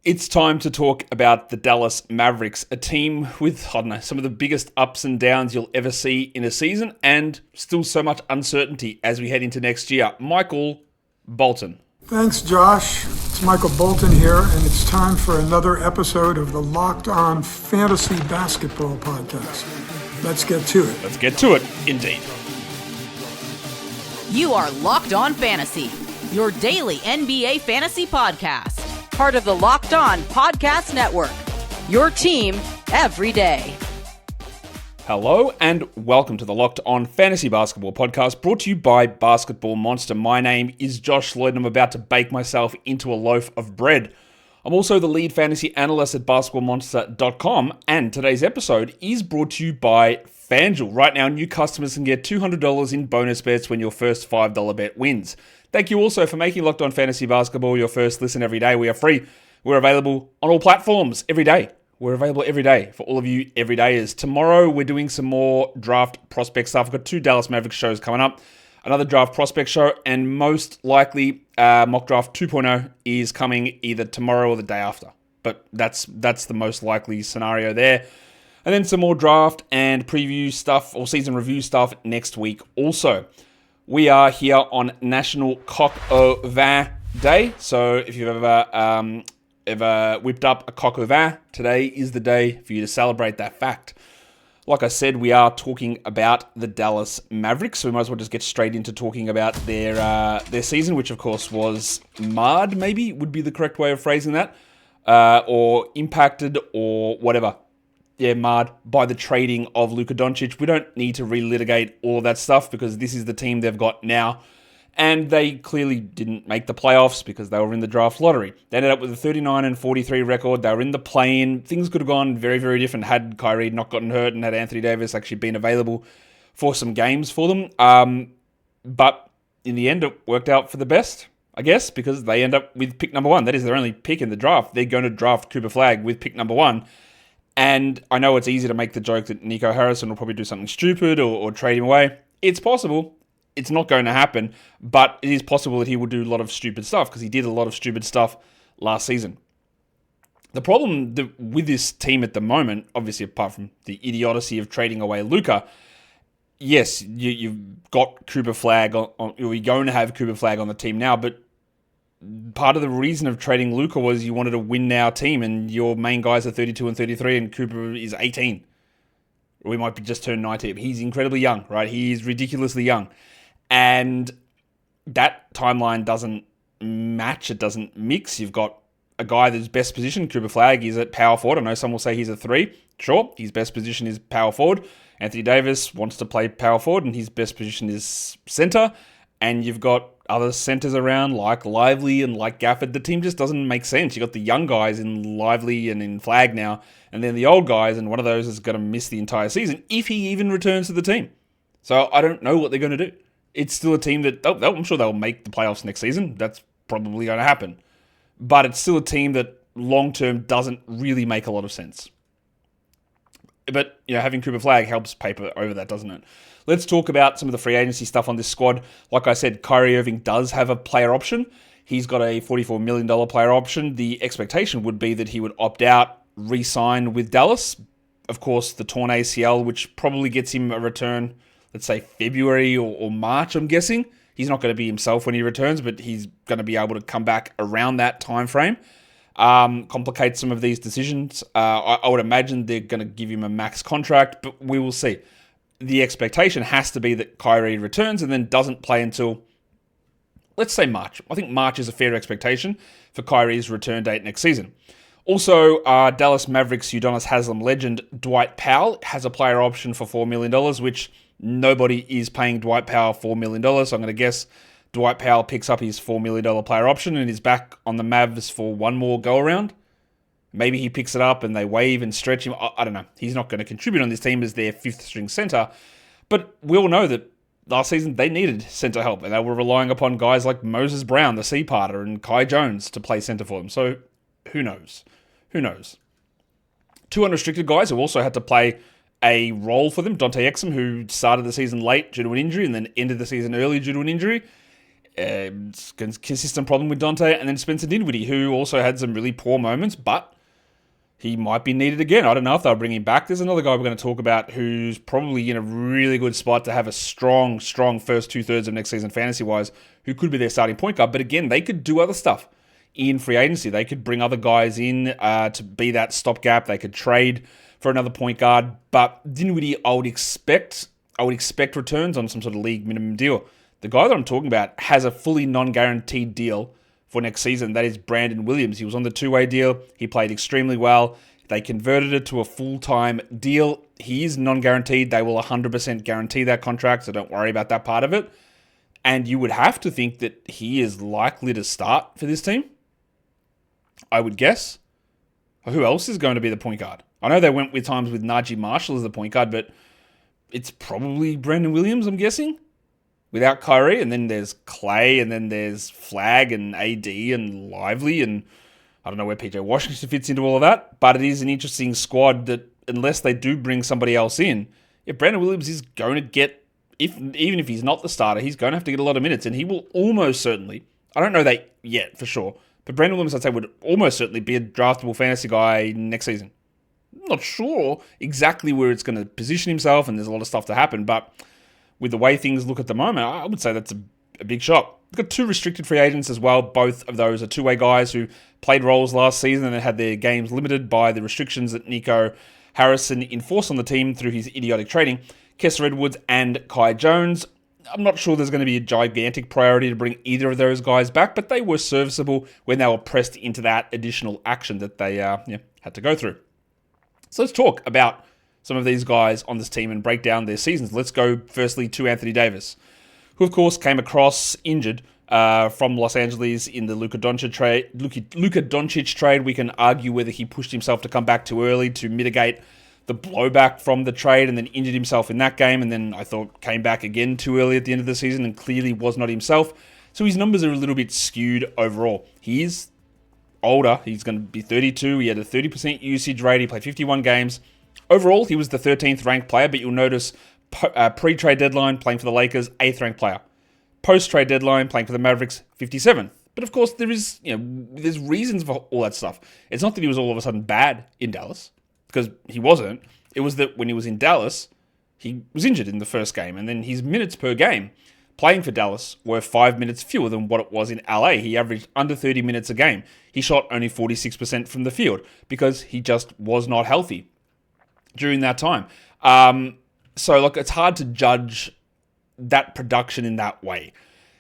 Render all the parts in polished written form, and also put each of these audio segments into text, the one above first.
It's time to talk about the Dallas Mavericks, a team with, some of the biggest ups and downs you'll ever see in a season, and still so much uncertainty as we head into next year. Michael Bolton. Thanks, Josh. It's Michael Bolton here, and it's time for another episode of the Locked On Fantasy Basketball Podcast. Let's get to it. Let's get to it, indeed. You are Locked On Fantasy, your daily NBA fantasy podcast. Part of the Locked On Podcast Network, your team every day. Hello and welcome to the Locked On Fantasy Basketball Podcast, brought to you by Basketball Monster. My name is Josh Lloyd and I'm about to bake myself into a loaf of bread. I'm also the lead fantasy analyst at basketballmonster.com, and today's episode is brought to you by FanDuel. Right now, new customers can get $200 in bonus bets when your first $5 bet wins. Thank you also for making Locked On Fantasy Basketball your first listen every day. We are free. We're available on all platforms every day. We're available every day for all of you everydayers. Tomorrow, we're doing some more draft prospect stuff. I've got 2 Dallas Mavericks shows coming up, another draft prospect show, and most likely Mock Draft 2.0 is coming either tomorrow or the day after. But that's the most likely scenario there. And then some more draft and preview stuff or season review stuff next week also. We are here on National Coq au Vin Day. So if you've ever whipped up a coq au vin, today is the day for you to celebrate that fact. Like I said, we are talking about the Dallas Mavericks, so we might as well just get straight into talking about their season, which of course was marred, maybe would be the correct way of phrasing that, or impacted or whatever. Yeah, marred by the trading of Luka Doncic. We don't need to relitigate all of that stuff because this is the team they've got now. And they clearly didn't make the playoffs because they were in the draft lottery. They ended up with a 39-43 record. They were in the play-in. Things could have gone very, very different had Kyrie not gotten hurt and had Anthony Davis actually been available for some games for them. But in the end, it worked out for the best, I guess, because they end up with pick number 1. That is their only pick in the draft. They're going to draft Cooper Flagg with pick number 1. And I know it's easy to make the joke that Nico Harrison will probably do something stupid or trade him away. It's possible. It's not going to happen, but it is possible that he will do a lot of stupid stuff because he did a lot of stupid stuff last season. The problem with this team at the moment, obviously apart from the idiocy of trading away Luka, yes, you've got Cooper Flagg, you're going to have Cooper Flagg on the team now, but part of the reason of trading Luka was you wanted a win-now team, and your main guys are 32 and 33, and Cooper is 18. We might be just turned 19. He's incredibly young, right? He is ridiculously young. And that timeline doesn't match. It doesn't mix. You've got a guy that's best position, Cooper Flagg, is at power forward. I know some will say he's a 3. Sure, his best position is power forward. Anthony Davis wants to play power forward, and his best position is center. And you've got other centers around like Lively and like Gafford. The team just doesn't make sense. You've got the young guys in Lively and in Flagg now, and then the old guys, and one of those is going to miss the entire season if he even returns to the team. So I don't know what they're going to do. It's still a team that, I'm sure they'll make the playoffs next season. That's probably going to happen. But it's still a team that long-term doesn't really make a lot of sense. But, having Cooper Flagg helps paper over that, doesn't it? Let's talk about some of the free agency stuff on this squad. Like I said, Kyrie Irving does have a player option. He's got a $44 million player option. The expectation would be that he would opt out, re-sign with Dallas. Of course, the torn ACL, which probably gets him a return, let's say February or March, I'm guessing. He's not going to be himself when he returns, but he's going to be able to come back around that time frame. Complicates some of these decisions. I would imagine they're going to give him a max contract, but we will see. The expectation has to be that Kyrie returns and then doesn't play until, let's say, March. I think March is a fair expectation for Kyrie's return date next season. Also, Dallas Mavericks Udonis Haslem legend Dwight Powell has a player option for $4 million, which nobody is paying Dwight Powell $4 million. So I'm going to guess Dwight Powell picks up his $4 million player option and is back on the Mavs for one more go-around. Maybe he picks it up and they waive and stretch him. I don't know. He's not going to contribute on this team as their 5th-string center. But we all know that last season they needed center help, and they were relying upon guys like Moses Brown, the C-parter, and Kai Jones to play center for them. So who knows? Who knows? 2 unrestricted guys who also had to play a role for them. Dante Exum, who started the season late due to an injury and then ended the season early due to an injury. Consistent problem with Dante, and then Spencer Dinwiddie, who also had some really poor moments, but he might be needed again. I don't know if they'll bring him back. There's another guy we're going to talk about who's probably in a really good spot to have a strong first 2/3 of next season fantasy-wise, who could be their starting point guard. But again, they could do other stuff in free agency. They could bring other guys in to be that stopgap. They could trade for another point guard. But Dinwiddie, I would expect returns on some sort of league minimum deal. The guy that I'm talking about has a fully non-guaranteed deal for next season. That is Brandon Williams. He was on the two-way deal. He played extremely well. They converted it to a full-time deal. He is non-guaranteed. They will 100% guarantee that contract, so don't worry about that part of it. And you would have to think that he is likely to start for this team, I would guess. Who else is going to be the point guard? I know they went with times with Naji Marshall as the point guard, but it's probably Brandon Williams, I'm guessing, without Kyrie. And then there's Klay, and then there's Flagg and AD and Lively, and I don't know where PJ Washington fits into all of that, but it is an interesting squad that unless they do bring somebody else in, if Brandon Williams is going to get, even if he's not the starter, he's going to have to get a lot of minutes, and he will almost certainly, I don't know that yet for sure, but Brandon Williams, I'd say, would almost certainly be a draftable fantasy guy next season. I'm not sure exactly where it's going to position himself, and there's a lot of stuff to happen, but with the way things look at the moment, I would say that's a big shot. We've got two restricted free agents as well. Both of those are two-way guys who played roles last season and had their games limited by the restrictions that Nico Harrison enforced on the team through his idiotic trading. Kessler Edwards and Kai Jones. I'm not sure there's going to be a gigantic priority to bring either of those guys back, but they were serviceable when they were pressed into that additional action that they had to go through. So let's talk about some of these guys on this team and break down their seasons. Let's go firstly to Anthony Davis, who of course came across injured from Los Angeles in the Luka Doncic trade. We can argue whether he pushed himself to come back too early to mitigate the blowback from the trade and then injured himself in that game, and then I thought came back again too early at the end of the season and clearly was not himself. So his numbers are a little bit skewed overall. He is older. He's going to be 32. He had a 30% usage rate. He played 51 games. Overall, he was the 13th ranked player, but you'll notice pre-trade deadline playing for the Lakers, 8th ranked player. Post-trade deadline playing for the Mavericks, 57th. But of course, there's reasons for all that stuff. It's not that he was all of a sudden bad in Dallas, because he wasn't. It was that when he was in Dallas, he was injured in the first game, and then his minutes per game playing for Dallas were 5 minutes fewer than what it was in LA. He averaged under 30 minutes a game. He shot only 46% from the field because he just was not healthy during that time. So look, it's hard to judge that production in that way.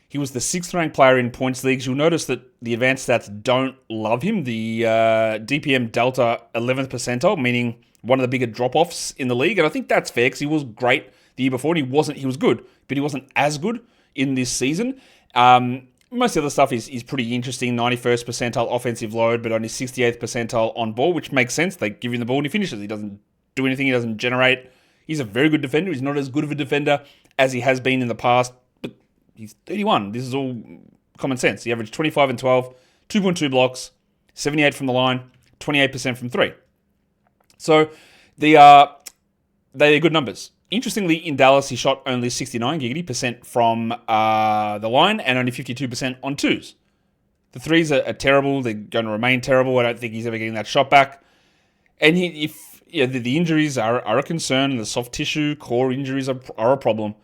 He was the 6th ranked player in points leagues. You'll notice that the advanced stats don't love him. The DPM Delta 11th percentile, meaning one of the bigger drop-offs in the league. And I think that's fair because he was great the year before. And he was good, but he wasn't as good in this season. Most of the other stuff is pretty interesting. 91st percentile offensive load, but only 68th percentile on ball, which makes sense. They give him the ball and he finishes. He doesn't do anything. He doesn't generate. He's a very good defender. He's not as good of a defender as he has been in the past, but he's 31. This is all common sense. He averaged 25 and 12, 2.2 blocks, 78 from the line, 28% from three. So they are good numbers. Interestingly, in Dallas, he shot only 69% from the line and only 52% on twos. The threes are terrible. They're going to remain terrible. I don't think he's ever getting that shot back. And the injuries are a concern, and the soft tissue core injuries are a problem.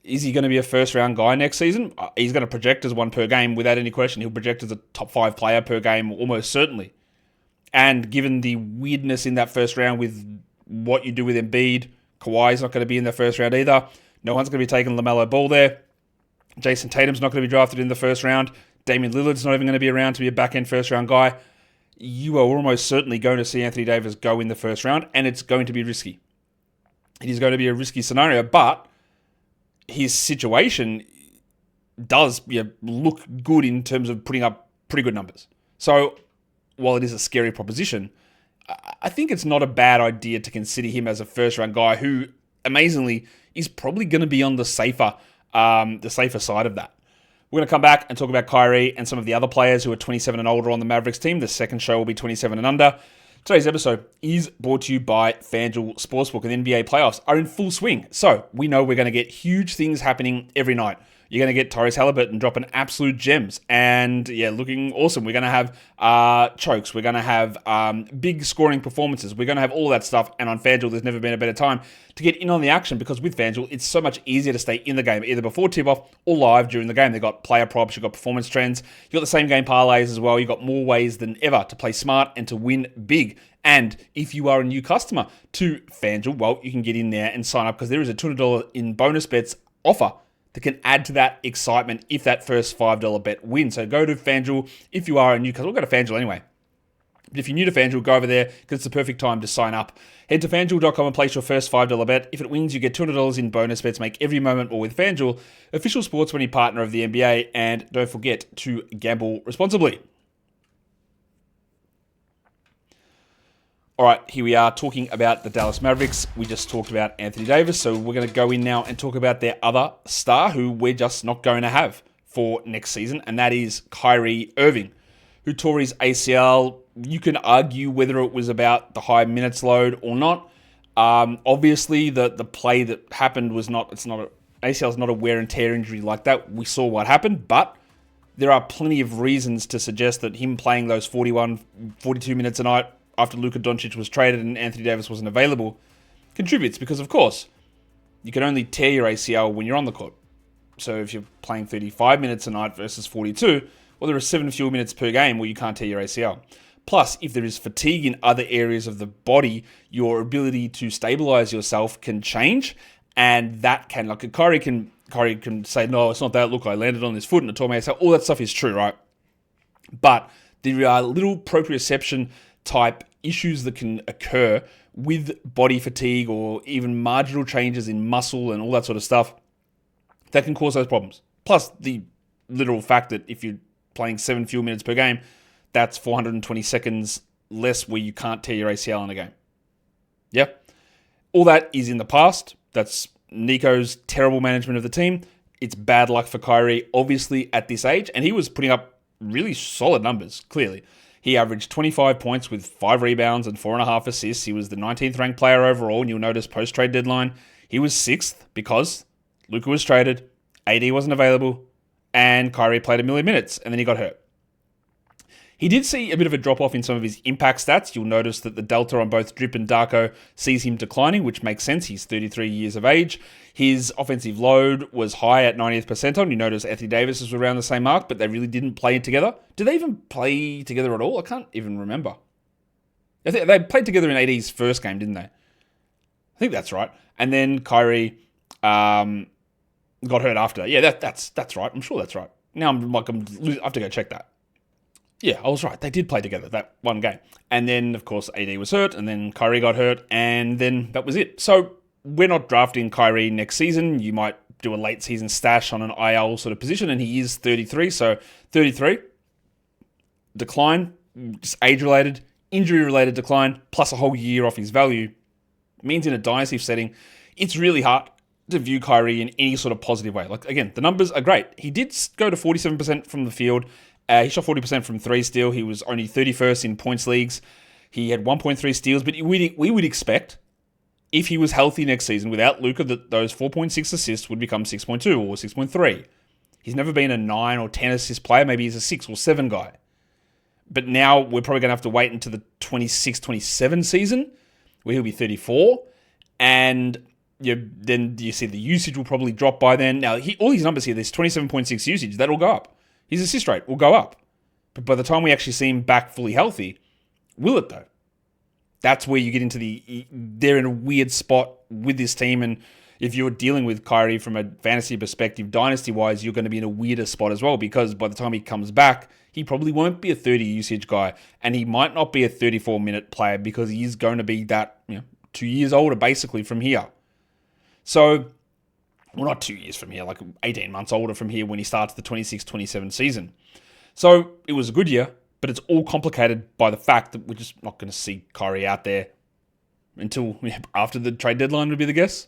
Is he going to be a first-round guy next season? He's going to project as one per game without any question. He'll project as a top 5 player per game almost certainly. And given the weirdness in that first round with what you do with Embiid, Kawhi's not going to be in the first round either. No one's going to be taking LaMelo Ball there. Jason Tatum's not going to be drafted in the first round. Damian Lillard's not even going to be around to be a back-end first-round guy. You are almost certainly going to see Anthony Davis go in the first round, and it's going to be risky. It is going to be a risky scenario, but his situation does look good in terms of putting up pretty good numbers. So while it is a scary proposition, I think it's not a bad idea to consider him as a first-round guy who, amazingly, is probably going to be on the safer side of that. We're going to come back and talk about Kyrie and some of the other players who are 27 and older on the Mavericks team. The second show will be 27 and under. Today's episode is brought to you by FanDuel Sportsbook, and the NBA playoffs are in full swing. So we know we're going to get huge things happening every night. You're going to get Tyrese Halliburton dropping absolute gems and, looking awesome. We're going to have chokes. We're going to have big scoring performances. We're going to have all that stuff. And on FanDuel, there's never been a better time to get in on the action because with FanDuel, it's so much easier to stay in the game, either before tip-off or live during the game. They've got player props, you've got performance trends, you've got the same game parlays as well. You've got more ways than ever to play smart and to win big. And if you are a new customer to FanDuel, well, you can get in there and sign up because there is a $200 in bonus bets offer that can add to that excitement if that first $5 bet wins. So go to FanDuel if you are a new customer. We'll go to FanDuel anyway. But if you're new to FanDuel, go over there because it's the perfect time to sign up. Head to FanDuel.com and place your first $5 bet. If it wins, you get $200 in bonus bets. Make every moment more with FanDuel, official sports betting partner of the NBA. And don't forget to gamble responsibly. All right, here we are talking about the Dallas Mavericks. We just talked about Anthony Davis, so we're going to go in now and talk about their other star who we're just not going to have for next season, and that is Kyrie Irving, who tore his ACL. You can argue whether it was about the high minutes load or not. Obviously, the play that happened was not, ACL is not a wear and tear injury like that. We saw what happened, but there are plenty of reasons to suggest that him playing those 41, 42 minutes a night after Luka Doncic was traded and Anthony Davis wasn't available, contributes because, of course, you can only tear your ACL when you're on the court. So if you're playing 35 minutes a night versus 42, well, there are 7 fewer minutes per game where you can't tear your ACL. Plus, if there is fatigue in other areas of the body, your ability to stabilize yourself can change, and that can, like Kyrie can say, no, it's not that. Look, I landed on this foot and it tore my ACL. All that stuff is true, right? But there are little proprioception type issues that can occur with body fatigue or even marginal changes in muscle and all that sort of stuff that can cause those problems. Plus the literal fact that if you're playing 7 fewer minutes per game, that's 420 seconds less where you can't tear your ACL in a game. Yeah. All that is in the past. That's Nico's terrible management of the team. It's bad luck for Kyrie, obviously, at this age. And he was putting up really solid numbers, clearly. He averaged 25 points with 5 rebounds and 4.5 assists. He was the 19th ranked player overall, and you'll notice post-trade deadline, he was 6th because Luka was traded, AD wasn't available, and Kyrie played 1 million minutes, and then he got hurt. He did see a bit of a drop-off in some of his impact stats. You'll notice that the delta on both Drip and Darko sees him declining, which makes sense. He's 33 years of age. His offensive load was high at 90th percentile. You notice Anthony Davis was around the same mark, but they really didn't play together. Did they even play together at all? I can't even remember. I think they played together in AD's first game, didn't they? I think that's right. And then Kyrie got hurt after that. Yeah, that's right. I'm sure that's right. Now I have to go check that. Yeah, I was right. They did play together that one game. And then, of course, AD was hurt, and then Kyrie got hurt, and then that was it. So we're not drafting Kyrie next season. You might do a late season stash on an IL sort of position, and he is 33. So 33, decline, just age-related, injury-related decline, plus a whole year off his value, means in a dynasty setting, it's really hard to view Kyrie in any sort of positive way. Like, again, the numbers are great. He did go to 47% from the field. He shot 40% from 3 still. He was only 31st in points leagues. He had 1.3 steals, but we would expect, if he was healthy next season without Luka, that those 4.6 assists would become 6.2 or 6.3. He's never been a 9 or 10 assist player. Maybe he's a 6 or 7 guy. But now we're probably going to have to wait until the 26-27 season, where he'll be 34. And then you see the usage will probably drop by then. Now, all these numbers here, there's 27.6 usage. That'll go up. His assist rate will go up. But by the time we actually see him back fully healthy, will it though? That's where you get into they're in a weird spot with this team. And if you're dealing with Kyrie from a fantasy perspective, dynasty-wise, you're going to be in a weirder spot as well, because by the time he comes back, he probably won't be a 30 usage guy, and he might not be a 34-minute player because he is going to be that 2 years older basically from here. So, well, not 2 years from here, like 18 months older from here when he starts the 26-27 season. So it was a good year, but it's all complicated by the fact that we're just not going to see Kyrie out there until after the trade deadline would be the guess.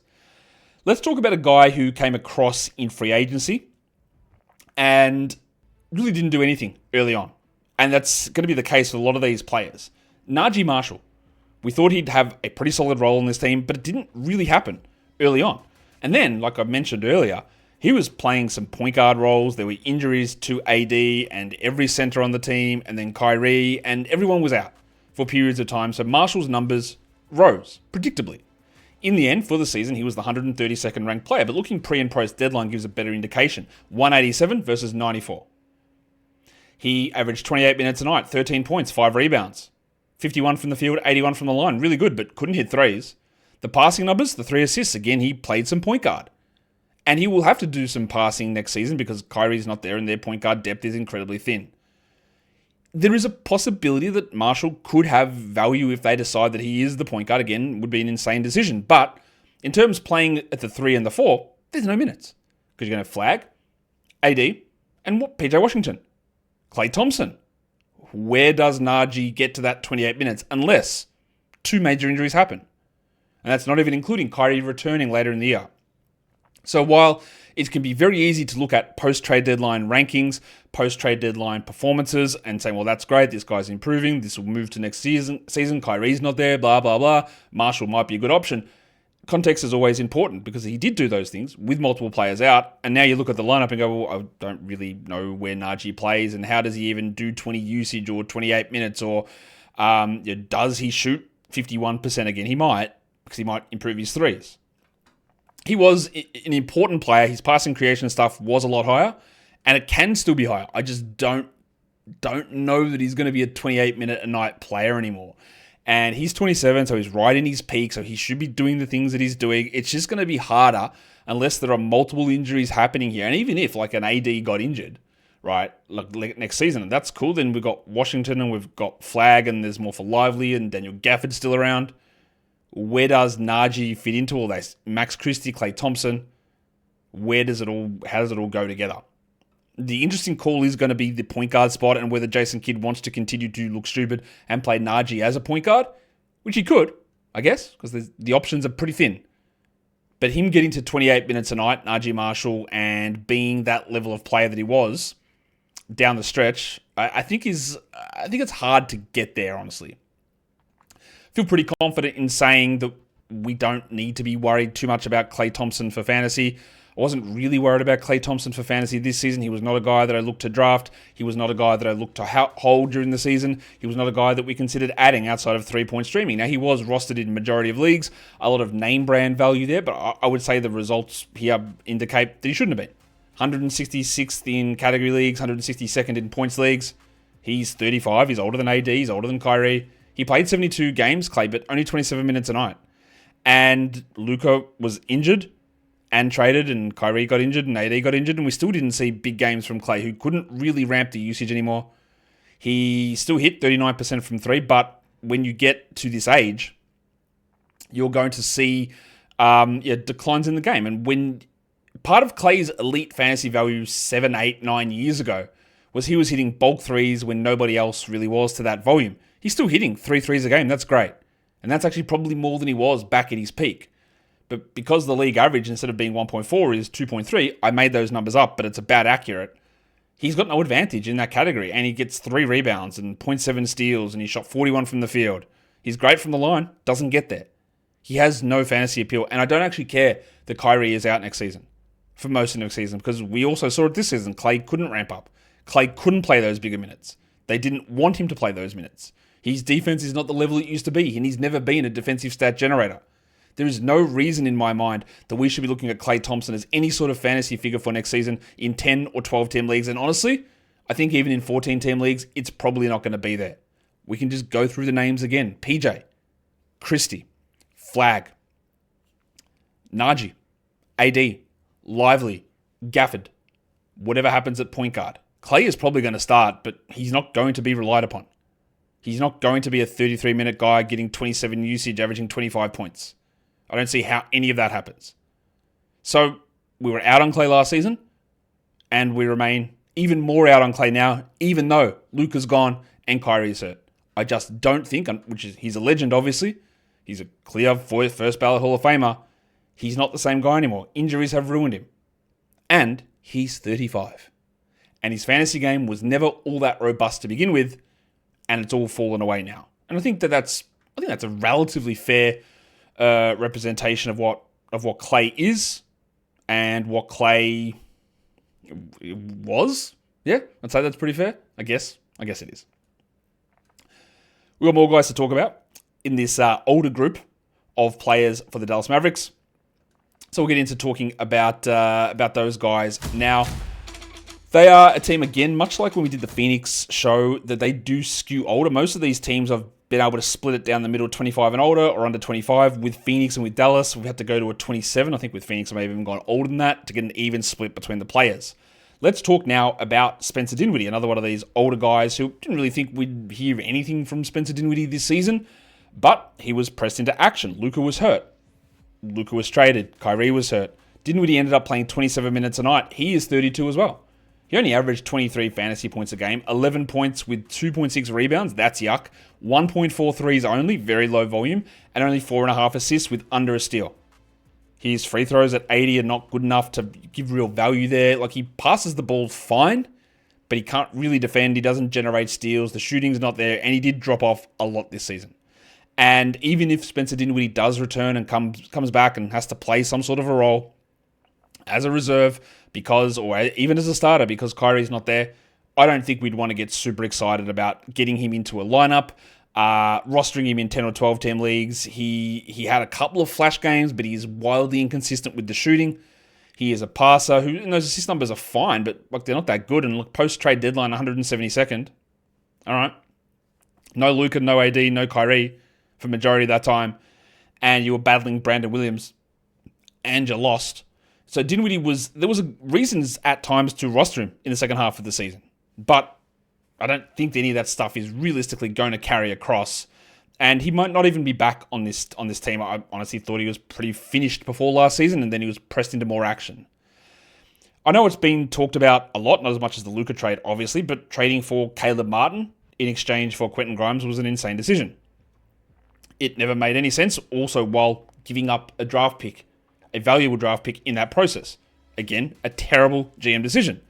Let's talk about a guy who came across in free agency and really didn't do anything early on. And that's going to be the case with a lot of these players. Naji Marshall. We thought he'd have a pretty solid role in this team, but it didn't really happen early on. And then, like I mentioned earlier, He was playing some point guard roles. There were injuries to AD and every center on the team, and then Kyrie, and everyone was out for periods of time. So Marshall's numbers rose, predictably. In the end, for the season, he was the 132nd ranked player, but looking pre and post deadline gives a better indication. 187 versus 94. He averaged 28 minutes a night, 13 points, 5 rebounds, 51 from the field, 81 from the line. Really good, but couldn't hit threes. The passing numbers, the 3 assists. Again, he played some point guard. And he will have to do some passing next season because Kyrie's not there and their point guard depth is incredibly thin. There is a possibility that Marshall could have value if they decide that he is the point guard. Again, would be an insane decision. But in terms of playing at the 3 and the 4, there's no minutes. Because you're going to have Flagg, AD, and PJ Washington. Klay Thompson. Where does Najee get to that 28 minutes unless 2 major injuries happen? And that's not even including Kyrie returning later in the year. So while it can be very easy to look at post-trade deadline rankings, post-trade deadline performances, and say, well, that's great, this guy's improving, this will move to next season, Kyrie's not there, blah, blah, blah, Marshall might be a good option. Context is always important because he did do those things with multiple players out, and now you look at the lineup and go, well, I don't really know where Najee plays, and how does he even do 20 usage or 28 minutes, or does he shoot 51% again? He might, because he might improve his threes. He was an important player. His passing creation stuff was a lot higher, and it can still be higher. I just don't know that he's going to be a 28-minute-a-night player anymore. And he's 27, so he's right in his peak, so he should be doing the things that he's doing. It's just going to be harder unless there are multiple injuries happening here. And even if, like, an AD got injured, right, like next season, and that's cool, then we've got Washington and we've got Flagg and there's more for Lively and Daniel Gafford's still around. Where does Najee fit into all this? Max Christie, Klay Thompson, how does it all go together? The interesting call is going to be the point guard spot and whether Jason Kidd wants to continue to look stupid and play Najee as a point guard, which he could, I guess, because the options are pretty thin. But him getting to 28 minutes a night, Najee Marshall, and being that level of player that he was down the stretch, I think it's hard to get there, honestly. Feel pretty confident in saying that we don't need to be worried too much about Klay Thompson for fantasy. I wasn't really worried about Klay Thompson for fantasy this season. He was not a guy that I looked to draft. He was not a guy that I looked to hold during the season. He was not a guy that we considered adding outside of 3-point streaming. Now, he was rostered in majority of leagues. A lot of name brand value there, but I would say the results here indicate that he shouldn't have been. 166th in category leagues, 162nd in points leagues. He's 35. He's older than AD. He's older than Kyrie. He played 72 games, Klay, but only 27 minutes a night. And Luka was injured and traded, and Kyrie got injured, and AD got injured, and we still didn't see big games from Klay, who couldn't really ramp the usage anymore. He still hit 39% from 3, but when you get to this age, you're going to see declines in the game. And when part of Klay's elite fantasy value 7, 8, 9 years ago was he was hitting bulk threes when nobody else really was to that volume. He's still hitting 3 threes a game. That's great. And that's actually probably more than he was back at his peak. But because the league average, instead of being 1.4, is 2.3, I made those numbers up, but it's about accurate. He's got no advantage in that category, and he gets 3 rebounds and 0.7 steals, and he shot 41 from the field. He's great from the line, doesn't get there. He has no fantasy appeal, and I don't actually care that Kyrie is out next season, for most of next season, because we also saw it this season. Klay couldn't ramp up. Klay couldn't play those bigger minutes. They didn't want him to play those minutes. His defense is not the level it used to be, and he's never been a defensive stat generator. There is no reason in my mind that we should be looking at Klay Thompson as any sort of fantasy figure for next season in 10 or 12-team leagues. And honestly, I think even in 14-team leagues, it's probably not going to be there. We can just go through the names again. PJ, Christie, Flagg, Najee, AD, Lively, Gafford, whatever happens at point guard. Klay is probably going to start, but he's not going to be relied upon. He's not going to be a 33-minute guy getting 27 usage, averaging 25 points. I don't see how any of that happens. So we were out on Klay last season, and we remain even more out on Klay now, even though Luka's gone and Kyrie's hurt. I just don't think, he's a legend, obviously. He's a clear first ballot Hall of Famer. He's not the same guy anymore. Injuries have ruined him. And he's 35. And his fantasy game was never all that robust to begin with, and it's all fallen away now. And I think that's a relatively fair representation of what Klay is and what Klay was. Yeah, I'd say that's pretty fair. I guess it is. We've got more guys to talk about in this older group of players for the Dallas Mavericks. So we'll get into talking about those guys now. They are a team, again, much like when we did the Phoenix show, that they do skew older. Most of these teams I've been able to split it down the middle, 25 and older or under 25. With Phoenix and with Dallas, we've had to go to a 27. I think with Phoenix, I may have even gone older than that to get an even split between the players. Let's talk now about Spencer Dinwiddie, another one of these older guys who didn't really think we'd hear anything from Spencer Dinwiddie this season, but he was pressed into action. Luka was hurt. Luka was traded. Kyrie was hurt. Dinwiddie ended up playing 27 minutes a night. He is 32 as well. He only averaged 23 fantasy points a game, 11 points with 2.6 rebounds, that's yuck, 1.4 threes only, very low volume, and only 4.5 assists with under a steal. His free throws at 80 are not good enough to give real value there. Like, he passes the ball fine, but he can't really defend. He doesn't generate steals. The shooting's not there, and he did drop off a lot this season. And even if Spencer Dinwiddie does return and comes back and has to play some sort of a role as a reserve, or even as a starter, because Kyrie's not there, I don't think we'd want to get super excited about getting him into a lineup, rostering him in 10 or 12 team leagues. He had a couple of flash games, but he's wildly inconsistent with the shooting. He is a passer and those assist numbers are fine, but like, they're not that good. And look, post-trade deadline, 172nd. All right. No Luka, no AD, no Kyrie for majority of that time. And you were battling Brandon Williams and you lost. So Dinwiddie there was reasons at times to roster him in the second half of the season. But I don't think that any of that stuff is realistically going to carry across. And he might not even be back on this team. I honestly thought he was pretty finished before last season, and then he was pressed into more action. I know it's been talked about a lot, not as much as the Luka trade, obviously, but trading for Caleb Martin in exchange for Quentin Grimes was an insane decision. It never made any sense, also while giving up a draft pick, a valuable draft pick in that process. Again, a terrible GM decision.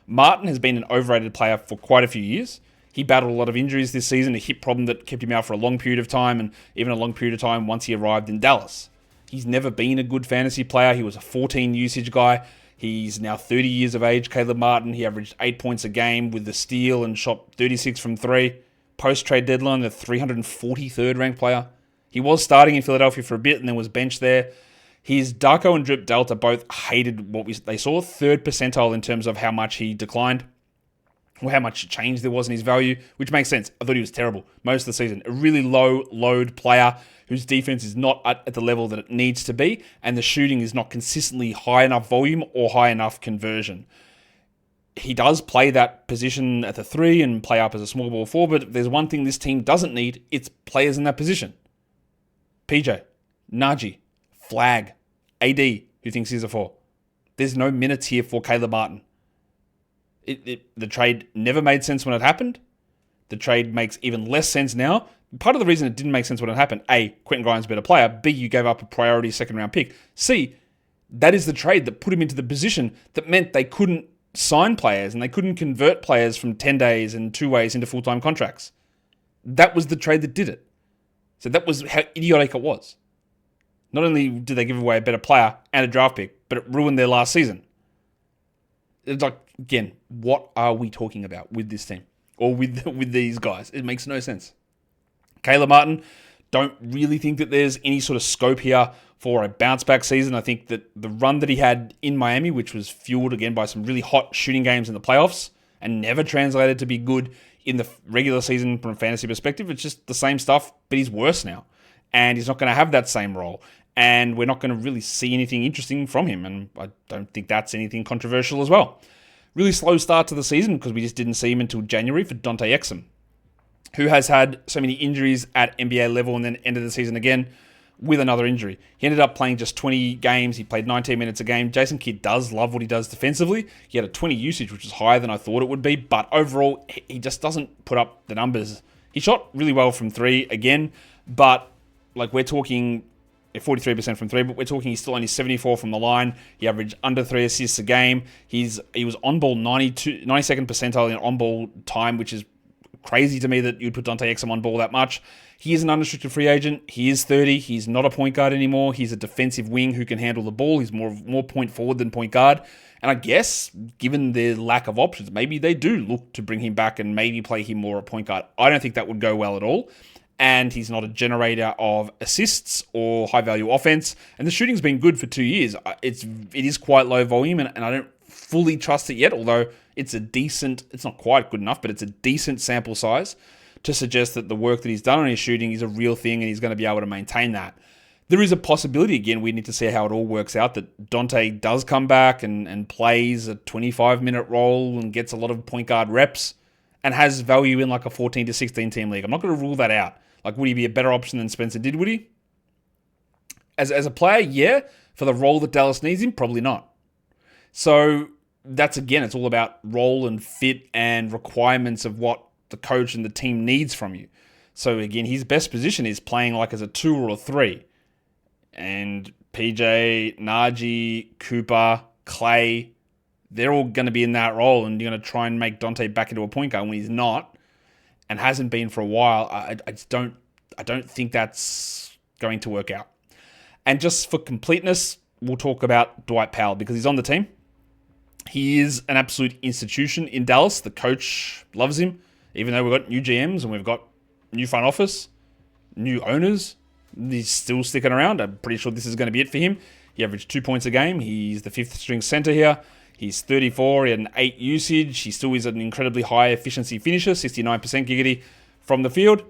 Martin has been an overrated player for quite a few years. He battled a lot of injuries this season, a hip problem that kept him out for a long period of time, and even a long period of time once he arrived in Dallas. He's never been a good fantasy player. He was a 14 usage guy. He's now 30 years of age, Caleb Martin. He averaged 8 points a game with the steal and shot 36 from 3. Post-trade deadline, the 343rd ranked player. He was starting in Philadelphia for a bit and then was benched there. His Darko and Drip Delta both hated what they saw. 3rd percentile in terms of how much he declined, or how much change there was in his value, which makes sense. I thought he was terrible most of the season. A really low load player whose defense is not at the level that it needs to be, and the shooting is not consistently high enough volume or high enough conversion. He does play that position at the 3 and play up as a small ball 4, but if there's one thing this team doesn't need, it's players in that position. PJ, Naji, Flagg, AD, who thinks he's a 4. There's no minutes here for Caleb Martin. The trade never made sense when it happened. The trade makes even less sense now. Part of the reason it didn't make sense when it happened, A, Quentin Grimes is a better player. B, you gave up a priority second round pick. C, that is the trade that put him into the position that meant they couldn't sign players and they couldn't convert players from 10 days and 2 ways into full-time contracts. That was the trade that did it. So that was how idiotic it was. Not only did they give away a better player and a draft pick, but it ruined their last season. It's like, again, what are we talking about with this team? Or with these guys? It makes no sense. Caleb Martin, don't really think that there's any sort of scope here for a bounce-back season. I think that the run that he had in Miami, which was fueled again by some really hot shooting games in the playoffs and never translated to be good in the regular season from a fantasy perspective, it's just the same stuff, but he's worse now. And he's not going to have that same role. And we're not going to really see anything interesting from him. And I don't think that's anything controversial as well. Really slow start to the season because we just didn't see him until January for Dante Exum, who has had so many injuries at NBA level and then ended the season again with another injury. He ended up playing just 20 games. He played 19 minutes a game. Jason Kidd does love what he does defensively. He had a 20 usage, which is higher than I thought it would be. But overall, he just doesn't put up the numbers. He shot really well from 3 again, but like we're talking 43% from 3, but we're talking he's still only 74 from the line. He averaged under 3 assists a game. He was on ball 92nd percentile in on ball time, which is crazy to me that you'd put Dante Exum on ball that much. He is an unrestricted free agent. He is 30. He's not a point guard anymore. He's a defensive wing who can handle the ball. He's more point forward than point guard. And I guess, given the lack of options, maybe they do look to bring him back and maybe play him more at point guard. I don't think that would go well at all. And he's not a generator of assists or high-value offense. And the shooting's been good for 2 years. It is quite low volume, and I don't fully trust it yet, although it's not quite good enough, but it's a decent sample size to suggest that the work that he's done on his shooting is a real thing and he's going to be able to maintain that. There is a possibility, again, we need to see how it all works out, that Dante does come back and plays a 25-minute role and gets a lot of point guard reps and has value in like a 14 to 16 team league. I'm not going to rule that out. Like, would he be a better option than Spencer Dinwiddie? As a player, yeah. For the role that Dallas needs him, probably not. So that's, again, it's all about role and fit and requirements of what the coach and the team needs from you. So again, his best position is playing like as a 2 or a 3. And PJ, Naji, Cooper, Klay, they're all going to be in that role, and you're going to try and make Dante back into a point guard when he's not and hasn't been for a while. I don't think that's going to work out. And just for completeness, we'll talk about Dwight Powell because he's on the team. He is an absolute institution in Dallas. The coach loves him, even though we've got new GMs and we've got new front office, new owners. He's still sticking around. I'm pretty sure this is going to be it for him. He averaged 2 points a game. He's the 5th string center here. He's 34. He had an 8 usage. He still is an incredibly high efficiency finisher, 69% giggity from the field.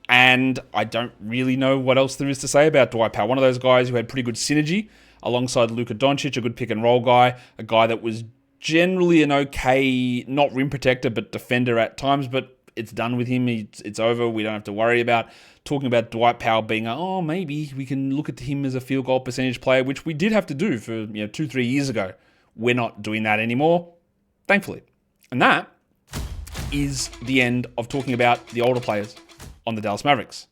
And I don't really know what else there is to say about Dwight Powell. One of those guys who had pretty good synergy alongside Luka Doncic, a good pick and roll guy, a guy that was generally an okay, not rim protector, but defender at times, but it's done with him. It's over. We don't have to worry about talking about Dwight Powell being, maybe we can look at him as a field goal percentage player, which we did have to do for 2-3 years ago. We're not doing that anymore, thankfully. And that is the end of talking about the older players on the Dallas Mavericks.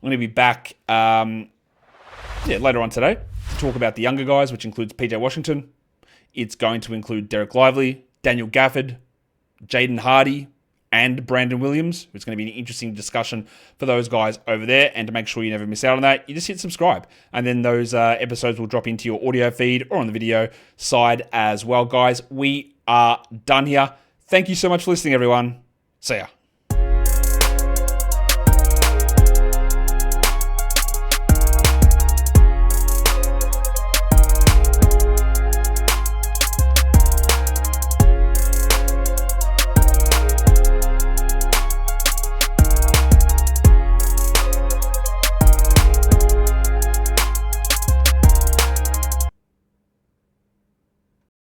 I'm going to be back later on today to talk about the younger guys, which includes PJ Washington. It's going to include Derek Lively, Daniel Gafford, Jaden Hardy, and Brandon Williams. It's going to be an interesting discussion for those guys over there. And to make sure you never miss out on that, you just hit subscribe. And then those episodes will drop into your audio feed or on the video side as well. Guys, we are done here. Thank you so much for listening, everyone. See ya.